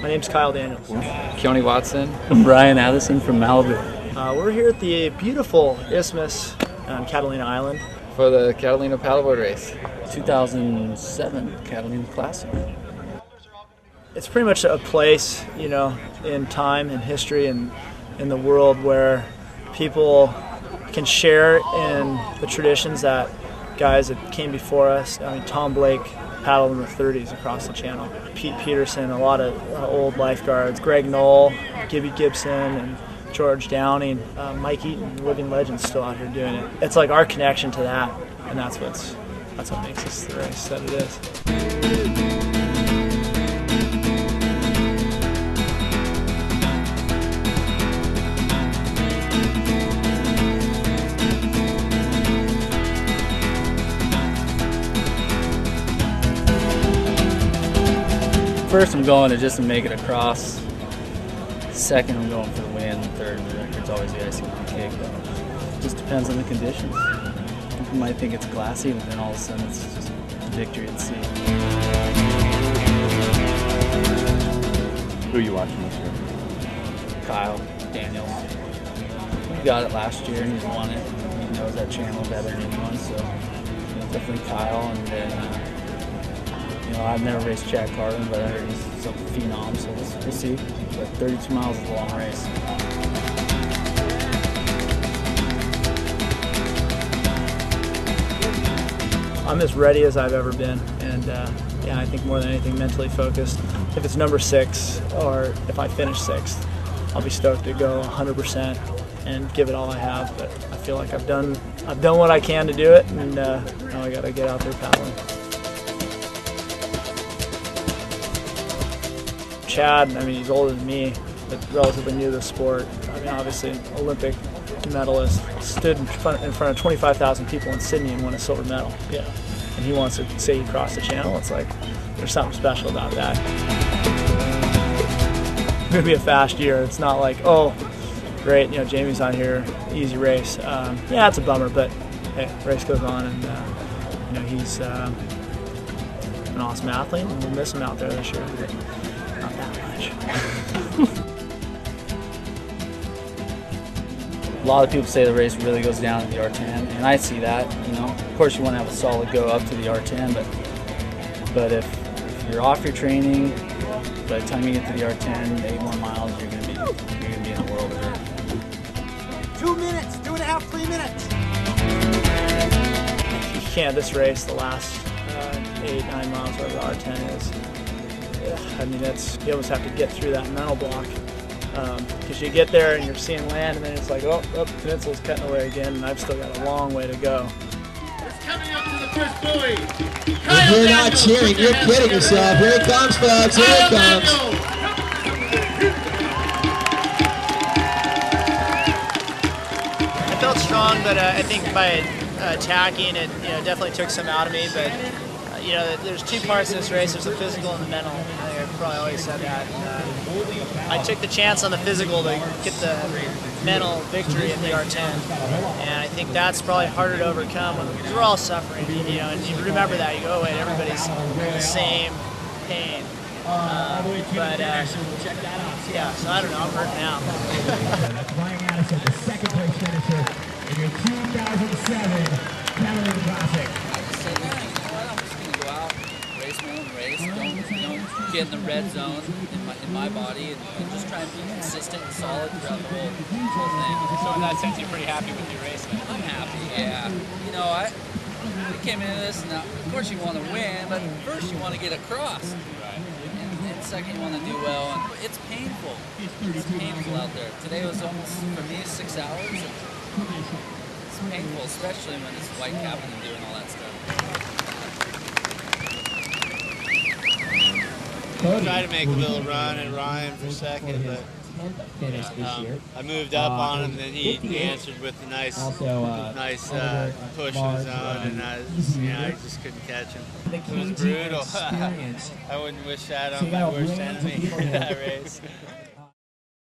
My name's Kyle Daniels. Keone Watson. I'm Brian Addison from Malibu. We're here at the beautiful Isthmus on Catalina Island. For the Catalina paddleboard race. 2007 Catalina Classic. It's pretty much a place, you know, in time and history and in the world where people can share in the traditions that guys that came before us. I mean, Tom Blake paddled in the 30s across the channel. Pete Peterson, a lot of old lifeguards. Greg Knoll, Gibby Gibson, and George Downing. Mike Eaton, living legends, still out here doing it. It's like our connection to that, and that's what makes this the race that it is. First, I'm going to just to make it across. Second, I'm going for the win. Third, the record's always the icing on the cake. But it just depends on the conditions. People might think it's glassy, but then all of a sudden it's just victory at sea. Who are you watching this year? Kyle Daniels. He got it last year and he's won it. He knows that channel better than anyone, so definitely Kyle. And then, you know, I've never raced Chad Carlin, but I heard he's some phenom, so we'll see. But 32 miles is a long race. I'm as ready as I've ever been, and yeah, I think more than anything, mentally focused. If it's number 6 or if I finish 6th, I'll be stoked to go 100% and give it all I have. But I feel like I've done what I can to do it, and now I got to get out there paddling. Chad, I mean, he's older than me, but relatively new to the sport. I mean, obviously an Olympic medalist, stood in front of 25,000 people in Sydney and won a silver medal. Yeah, and he wants to say he crossed the channel. It's like there's something special about that. It's gonna be a fast year. It's not like, oh, great, you know, Jamie's on here, easy race. Yeah, it's a bummer, but hey, race goes on, and you know, he's an awesome athlete, and we'll miss him out there this year. Not that much. A lot of people say the race really goes down at the R10, and I see that. You know, of course, you want to have a solid go up to the R10, but if you're off your training, by the time you get to the R10, 8 more miles, you're gonna be in a world of hurt. 2 minutes, 2.5, 3 minutes. You can't this race the last 8-9 miles, whatever the R10 is. I mean, you almost have to get through that mental block, because you get there and you're seeing land, and then it's like, oh, the peninsula's cutting away again, and I've still got a long way to go. It's coming up to the first buoy. If you're not cheering, you're kidding yourself. Here it comes, folks. Here it comes. I felt strong, but I think by attacking it, you know, definitely took some out of me. But you know, there's 2 parts of this race. There's the physical and the mental. I think I've probably always said that. I took the chance on the physical to get the mental victory in the R10, and I think that's probably harder to overcome because we're all suffering, you know. And you remember that, you go, oh wait, everybody's in the same pain. But yeah, so I don't know, I'm hurt now. That's Brian Addison, the second place finisher in your 2007 Catalina Classic. Don't get in the red zone in my body and just try and be consistent and solid throughout the whole thing. So in that sense, you're pretty happy with your race, man? I'm happy, yeah. You know, I came into this, and of course you want to win, but first you want to get across. Right. And second you want to do well, and it's painful. It's painful out there. Today was almost, for me, 6 hours. It's painful, especially when it's white capping and doing all that stuff. Tried to make a little run at Ryan for second, but I moved up on him, and then he answered with a nice push in his own, and I just couldn't catch him. It was brutal. I wouldn't wish that on my worst enemy in that race.